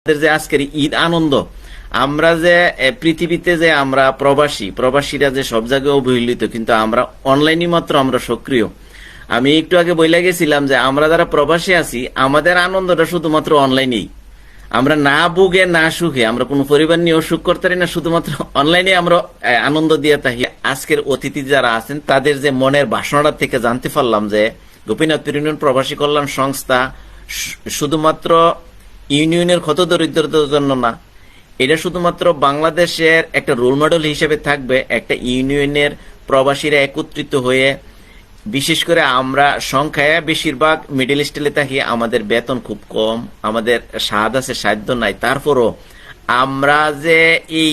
যে আজকের ঈদ আনন্দ, আমরা যে পৃথিবীতে যে আমরা প্রবাসীরা যে সব জায়গায় অবহেলিত, কিন্তু আমরা অনলাইনে মাত্র আমরা সক্রিয়। আমি একটু আগে বইলা গেছিলাম যে আমরা যারা প্রবাসী আছি আমাদের আনন্দটা শুধুমাত্র অনলাইনেই। আমরা না বুগে না সুখে, আমরা কোনো পরিবার নিয়েও সুখ করতে পারি না, শুধুমাত্র অনলাইনে আমরা আনন্দ দিয়ে থাকি। আজকের অতিথি যারা আছেন তাদের যে মনের বাসনাটা থেকে জানতে পারলাম যে গোপীনাথপুর ইউনিয়ন প্রবাসী কল্যাণ সংস্থা শুধুমাত্র ইউনিয়নের ক্ষত দরিদ্রতার জন্য না, এটা শুধুমাত্র বাংলাদেশের একটা রোল মডেল হিসেবে থাকবে। একটা ইউনিয়নের প্রবাসীরা একত্রিত হয়ে, বিশেষ করে আমরা সংখ্যায় বেশিরভাগ মিডল স্টেলে থাকি, আমাদের বেতন খুব কম, আমাদের সাধ্য আছে সাধ্য নাই, তারপরও আমরা যে এই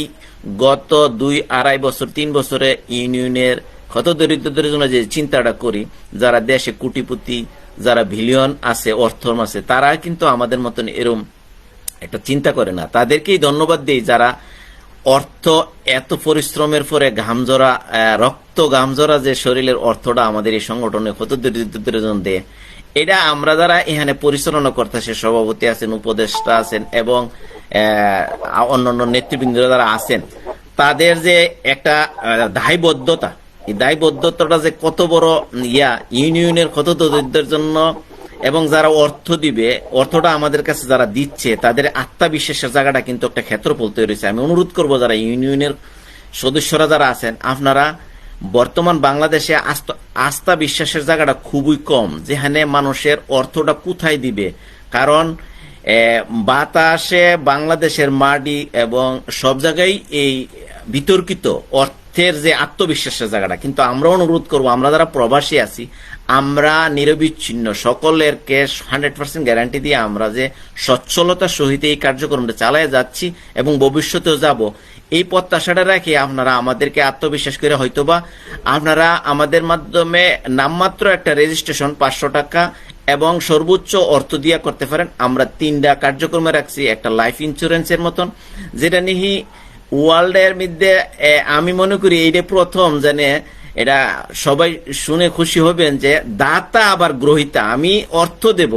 গত 2-2.5 বছর 3 বছরে ইউনিয়নের ক্ষত দরিদ্রদের জন্য যে চিন্তাটা করি, যারা দেশে কোটিপতি, যারা বিলিয়ন আছে, অর্থ আছে, তারা কিন্তু আমাদের মতন এরকম একটা চিন্তা করে না। তাদেরকেই ধন্যবাদ দিই যারা অর্থ এত পরিশ্রমের পরে ঘামজরা রক্ত ঘামজরা যে শরীরের অর্থটা আমাদের এই সংগঠনে ক্ষত দরিদ্রদের জন্য দেয়। এটা আমরা যারা এখানে পরিচালনা করতেছে, সভাপতি আছেন, উপদেষ্টা আছেন এবং অন্যান্য নেতৃবৃন্দ যারা আছেন, তাদের যে একটা দায়বদ্ধতা, এই দায়বদ্ধতাটা যে কত বড় ইউনিয়নের ক্ষত দরিদ্রের জন্য, এবং যারা অর্থ দিবে, অর্থটা আমাদের কাছে যারা দিচ্ছে, তাদের আত্মবিশ্বাসের জায়গাটা কিন্তু একটা ক্ষেত্রফল তৈরি হয়েছে। আমি অনুরোধ করব যারা ইউনিয়নের সদস্যরা যারা আছেন, আপনারা বর্তমান বাংলাদেশে আস্থা বিশ্বাসের জায়গাটা খুবই কম, যেখানে মানুষের অর্থটা কোথায় দিবে। কারণ বাতাসে বাংলাদেশের মাটি এবং সব জায়গায় এই বিতর্কিত অর্থের যে আত্মবিশ্বাসের জায়গাটা। কিন্তু আমরা অনুরোধ করব, আমরা যারা প্রবাসী আছি, আমরা নিরবিচ্ছিন্ন সকলেরকে 100% গ্যারান্টি দিয়ে আমরা যে সচ্ছলতার সহিত এই কার্যক্রমটা চালিয়ে যাচ্ছি এবং ভবিষ্যতেও যাব, এই প্রত্যাশাটা রাখি আপনারা আমাদেরকে আত্মবিশ্বাস করে হয়তোবা আপনারা আমাদের মাধ্যমে নামমাত্র একটা রেজিস্ট্রেশন 500 টাকা এবং সর্বোচ্চ অর্থ দিয়া করতে পারেন। আমরা 3টা কার্যক্রমে রাখছি, একটা লাইফ ইন্স্যুরেন্সের মতন, যেটা নিহি ওয়ার্ল্ডের মধ্যে আমি মনে করি এইটা প্রথম, জানে এটা সবাই শুনে খুশি হবেন যে দাতা আবার গ্রহিতা, আমি অর্থ দেব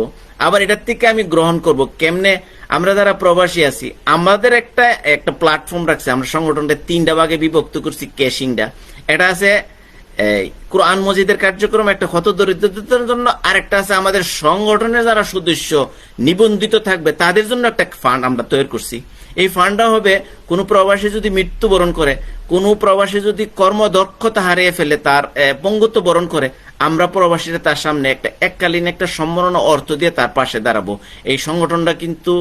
আবার এটার থেকে আমি গ্রহণ করব। কেমনে? আমরা যারা প্রবাসী আছি আমাদের একটা প্ল্যাটফর্ম রাখছে, আমরা সংগঠনটা 3টা ভাগে বিভক্ত করছি। ক্যাশিংটা এটা আছে কোরআন মজিদের কার্যক্রম, একটা ক্ষত দরিদ্রদের জন্য, আর একটা আছে আমাদের সংগঠনের যারা সদস্য নিবন্ধিত থাকবে তাদের জন্য একটা ফান্ড আমরা তৈরি করছি। এই ফান্ডটা হবে কোন প্রবাসী যদি মৃত্যুবরণ করে, কোন প্রবাসী যদি কর্মদক্ষতা হারিয়ে ফেলে, তার পঙ্গুত্ব বরণ করে, আমরা প্রবাসীরা তার সামনে একটা এককালীন একটা সম্মাননা অর্থ দিয়ে তার পাশে দাঁড়াবো। এই সংগঠনটা কিন্তু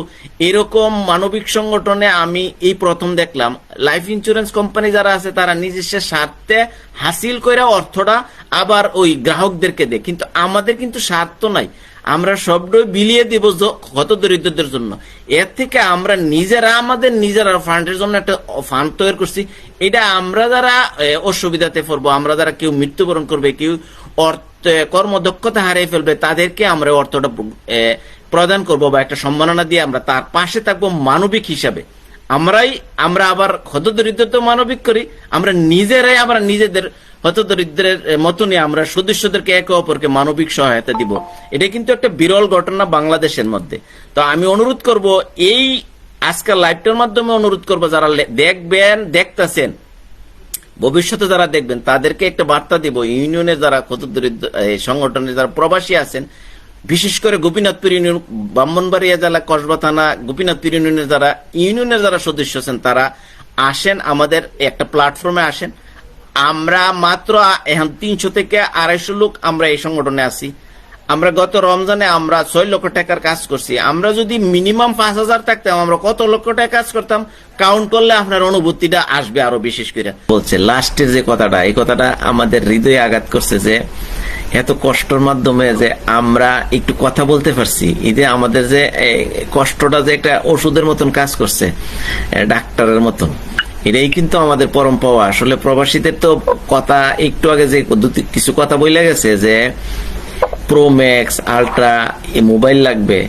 এরকম মানবিক সংগঠনে আমি এই প্রথম দেখলাম। লাইফ ইন্স্যুরেন্স কোম্পানি যারা আছে তারা নিজস্ব স্বার্থে হাসিল করে অর্থটা আবার ওই গ্রাহকদেরকে দেয়, কিন্তু আমাদের কিন্তু স্বার্থ নাই, আমরা সবটাই বিলিয়ে দিব ক্ষত দরিদ্রদের জন্য। এর থেকে আমরা আমাদের নিজেরা ফান্ডের জন্য একটা ফান্ড তৈরি করছি। এটা আমরা যারা অসুবিধাতে পড়বো, আমরা যারা কেউ মৃত্যুবরণ করবে, কেউ কর্মদক্ষতা হারিয়ে ফেলবে, তাদেরকে আমরা অর্থটা প্রদান করব বা একটা সম্মাননা দিয়ে আমরা তার পাশে থাকবো মানবিক হিসাবে। আমরা আবার ক্ষত দরিদ্র মানবিক করি, আমরা নিজেরাই আমরা নিজেদের হত দরিদ্রের মতনই আমরা সদস্যদেরকে একে অপরকে মানবিক সহায়তা দিব। এটা কিন্তু একটা বিরল ঘটনা বাংলাদেশের মধ্যে। তো আমি অনুরোধ করব, এই আজকাল লাইভটার মাধ্যমে অনুরোধ করব, যারা দেখতেছেন, ভবিষ্যতে যারা দেখবেন, তাদেরকে একটা বার্তা দিব। ইউনিয়নের যারা ক্ষত দরিদ্র সংগঠনের যারা প্রবাসী আছেন, বিশেষ করে গোপীনাথপুর ইউনিয়ন, ব্রাহ্মণবাড়িয়া জেলা, কসবা থানা, গোপীনাথপুর ইউনিয়নের যারা সদস্য আছেন, তারা আসেন, আমাদের একটা প্ল্যাটফর্মে আসেন। আমরা মাত্র এখন 300 থেকে 250 লোক আমরা এই সংগঠনে আছি। আমরা গত রমজানে আমরা 6 লক্ষ টাকার কাজ করছি। আমরা যদি মিনিমাম 5000 থাকতাম, আমরা কত লক্ষ টাকা কাজ করতাম কাউন্ট করলে আপনার অনুভূতিটা আসবে আরো বিশেষ করে। বলছে লাস্টের যে কথাটা, এই কথাটা আমাদের হৃদয়ে আঘাত করছে, যে এত কষ্টের মাধ্যমে যে আমরা একটু কথা বলতে পারছি, এই যে আমাদের যে কষ্টটা যে একটা ওষুধের মতন কাজ করছে, ডাক্তারের মতন, এটাই কিন্তু আমাদের পরম পাওয়া। আসলে প্রবাসীদের তো কথা একটু আগে যে কিছু কথা বলে গেছে, যে প্রো ম্যাক্স আলট্রা এই মোবাইল লাগবে,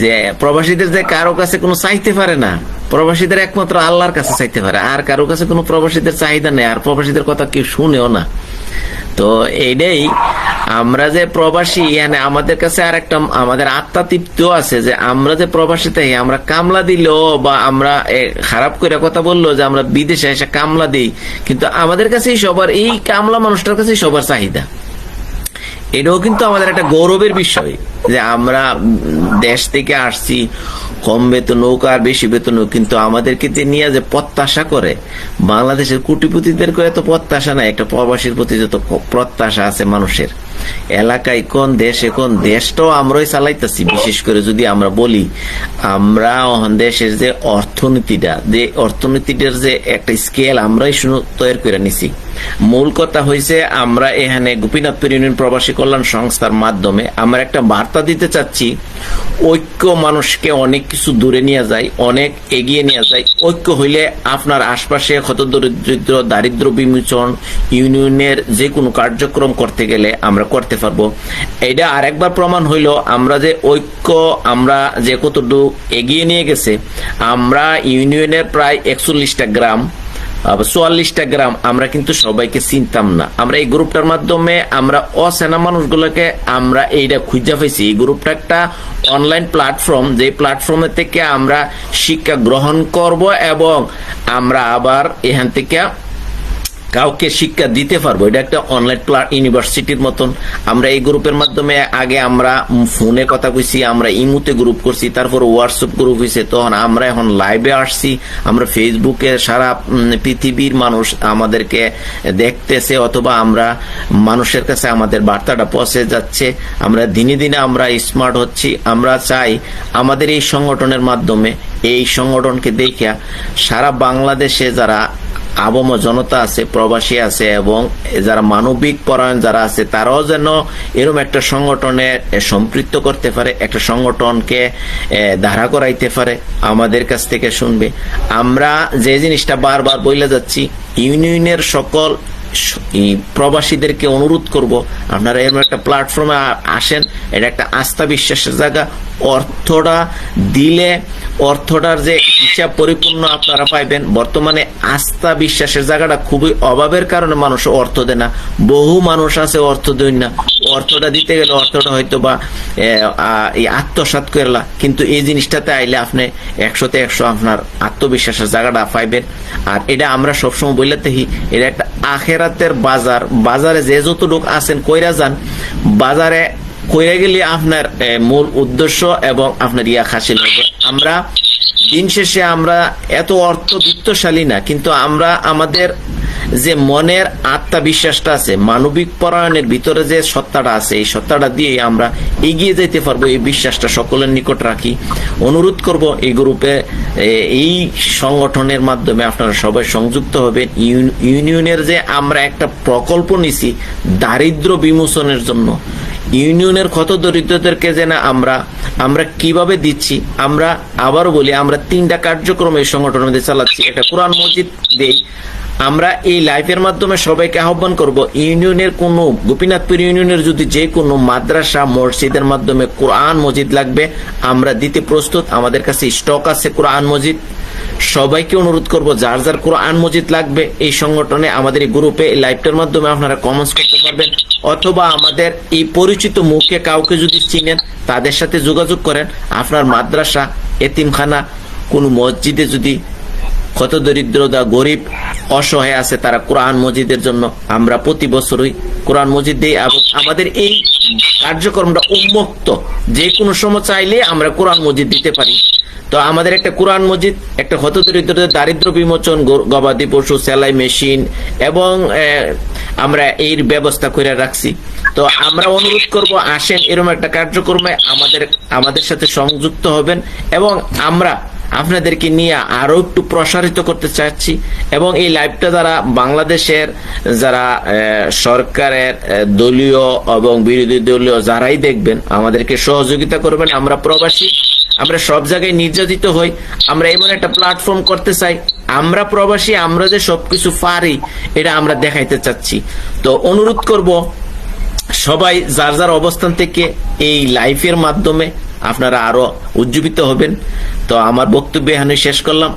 যে প্রবাসীদের যে কারো কাছে কোনো চাইতে পারে না, প্রবাসীদের একমাত্র আল্লাহর কাছে চাইতে পারে, আর কারো কাছে কোনো প্রবাসীদের চাহিদা নেই, আর প্রবাসীদের কথা কেউ শুনেও না। তো এইটাই আমরা যে প্রবাসী, মানে আমাদের কাছে আর একটা আমাদের আত্মা তৃপ্ত আছে যে আমরা যে প্রবাসী তাই আমরা কামলা দিলেও বা আমরা খারাপ করে কথা বললো যে আমরা বিদেশে এসে কামলা দিই, কিন্তু আমাদের কাছেই সবার এই কামলা মানুষটার কাছেই সবার চাহিদা। এটাও কিন্তু আমাদের একটা গৌরবের বিষয় যে আমরা দেশ থেকে আসছি কম বেতন হোক আর বেশি বেতন হোক, কিন্তু আমাদেরকে নিয়ে যে প্রত্যাশা করে বাংলাদেশের কোটিপতিদেরকে এত প্রত্যাশা নাই, একটা প্রবাসীর প্রতি যত প্রত্যাশা আছে মানুষের। এলাকায় কোন দেশে কোন দেশটাও আমরাই চালাইতেছি। বিশেষ করে যদি আমরা বলি, আমরা দেশের যে অর্থনীতিটার যে একটা স্কেল আমরাই তৈরি করে নিছি। মূল কথা হয়েছে আমরা এখানে গোপীনাথপুর ইউনিয়ন প্রবাসী কল্যাণ সংস্থার মাধ্যমে আমরা একটা বার্তা দিতে চাচ্ছি, ঐক্য মানুষকে অনেক কিছু দূরে নিয়ে যায়, অনেক এগিয়ে নিয়ে যায়। ঐক্য হইলে আপনার আশপাশে ক্ষত দরিদ্র দারিদ্র বিমোচন ইউনিয়নের যে কোনো কার্যক্রম করতে গেলে আমরা করতে পারবো। এটা আরেকবার প্রমাণ হইল আমরা যে ঐক্য আমরা যে কতটুকু এগিয়ে নিয়ে গেছে। আমরা ইউনিয়নের প্রায় 41টা গ্রাম 44টা গ্রাম আমরা কিন্তু সবাইকে চিনতাম না। আমরা এই গ্রুপটার মাধ্যমে আমরা অচেনা মানুষগুলোকে আমরা এইটা খুঁজে পাইছি। এই গ্রুপটা একটা অনলাইন প্ল্যাটফর্ম, যে প্ল্যাটফর্মে থেকে আমরা শিক্ষা গ্রহণ করব এবং আমরা আবার এখান থেকে কাউকে শিক্ষা দিতে পারবো। এটা একটা অনলাইন ইউনিভার্সিটির মতন। আমরা এই গ্রুপের মাধ্যমে আগে আমরা ফোনে কথা কইছি, আমরা ইমুতে গ্রুপ করছি, তারপর হোয়াটসঅ্যাপ গ্রুপ হয়েছে, তখন আমরা এখন লাইভে আসছি, আমরা ফেসবুকে সারা পৃথিবীর মানুষ আমাদেরকে দেখতেছে অথবা আমরা মানুষের কাছে আমাদের বার্তাটা পৌঁছে যাচ্ছে। আমরা দিনে দিনে আমরা স্মার্ট হচ্ছি। আমরা চাই আমাদের এই সংগঠনের মাধ্যমে, এই সংগঠনকে দেখে সারা বাংলাদেশে যারা আবম জনতা আছে, প্রবাসী আছে এবং যারা মানবিক পরায়ণ যারা আছে, তারাও যেন এরকম একটা সংগঠনে সম্পৃক্ত করতে পারে, একটা সংগঠনকে ধারা করাইতে পারে, আমাদের কাছ থেকে শুনবে। আমরা যে জিনিসটা বারবার বলে যাচ্ছি, ইউনিয়নের সকল প্রবাসীদেরকে অনুরোধ করব, আপনারা এরকম একটা প্ল্যাটফর্মে আসেন। এটা একটা আস্থা বিশ্বাসের জায়গা। অর্থটা দিলে অর্থটার যে হিসাব পরিপূর্ণ আপনারা পাইবেন। বর্তমানে আস্থা বিশ্বাসের জায়গাটা খুবই অভাবের কারণে মানুষ অর্থ দেয় না। বহু মানুষ আছে অর্থ দেন না, অর্থটা দিতে গেলে অর্থটা হয়তো বা আত্মসাৎ করলা, কিন্তু এই জিনিসটাতে আইলে আপনি 100তে 100 আপনার আত্মবিশ্বাসের জায়গাটা পাইবেন। আর এটা আমরা সবসময় বললে দেখি, এটা একটা আখেরাতের বাজার। বাজারে যে যত লোক আছেন কইরা যান, বাজারে কইরা গেলে আপনার মূল উদ্দেশ্য এবং আপনার ইয়া হাসিল হবে। আমরা দিন শেষে আমরা এত অর্থবিত্তশালী না, কিন্তু আমরা আমাদের যে মনের আত্মবিশ্বাসটা আছে, মানবিক পরায়ণের ভিতরে যে সত্তাটা আছে, এই সত্তাটা দিয়ে আমরা এগিয়ে যেতে পারবো। এই বিশ্বাসটা সকলের নিকট রাখি। অনুরোধ করব এই গ্রুপে, এই সংগঠনের মাধ্যমে আপনারা সবাই সংযুক্ত হবেন। ইউনিয়নের যে আমরা একটা প্রকল্প নিছি দারিদ্র বিমোচনের জন্য, ইউনিয়নের কত দরিদ্রদেরকে যেন আমরা কিভাবে দিচ্ছি। আমরা আবারও বলি, আমরা 3টা কার্যক্রম এই সংগঠনের মধ্যে চালাচ্ছি। একটা কোরআন মসজিদ দেই। আমরা এই লাইভের মাধ্যমে সবাইকে আহ্বান করব, ইউনিয়নের কোনো গোপীনাথপুর ইউনিয়নের যদি যে কোনো মাদ্রাসা মসজিদের মাধ্যমে কোরআন মসজিদ লাগবে, আমরা দিতে প্রস্তুত। আমাদের কাছে স্টক আছে কোরআন মসজিদ। সবাইকে অনুরোধ করব, যার যার কোরআন মসজিদ লাগবে এই সংগঠনে, আমাদের এই গ্রুপে এই লাইভটার মাধ্যমে আপনারা কমেন্টস করতে পারবেন, অথবা আমাদের এই পরিচিত মুখে কাউকে যদি চিনেন তাদের সাথে যোগাযোগ করেন। আপনার মাদ্রাসা, এতিমখানা, কোনো মসজিদে যদি কত দরিদ্রতা গরিব অসহায় আছে, তারা কোরআন মসজিদের জন্য আমরা প্রতি বছরই কোরআন মসজিদ দিই। এবং আমাদের এই কার্যক্রমটা উন্মুক্ত, যে কোনো সময় চাইলে আমরা কোরআন মসজিদ দিতে পারি। তো আমাদের একটা কোরআন মসজিদ, একটা হত দরিদ্রদের দারিদ্র বিমোচন, গবাদি পশু, সেলাই মেশিন এবং আমরা এর ব্যবস্থা করে রাখছি। তো আমরা অনুরোধ করব, আসেন এরকম একটা কার্যক্রমে আমাদের সাথে সংযুক্ত হবেন এবং আমরা আপনাদেরকে নিয়ে আরো একটু প্রসারিত করতে চাচ্ছি। এবং এই লাইভটা যারা বাংলাদেশের যারা সরকারের দলীয় এবং বিরোধী দলীয় যারাই দেখবেন, আমাদেরকে সহযোগিতা করবেন। আমরা প্রবাসী, আমরা সব জায়গায় নির্যাতিত হই, আমরা এমন একটা প্ল্যাটফর্ম করতে চাই। আমরা প্রবাসী, আমরা যে সবকিছু পারি এটা আমরা দেখাইতে চাচ্ছি। তো অনুরোধ করব সবাই যার যার অবস্থান থেকে এই লাইভের মাধ্যমে আপনারা আরো উজ্জীবিত হবেন। তো আমার বক্তব্য এখানে শেষ করলাম।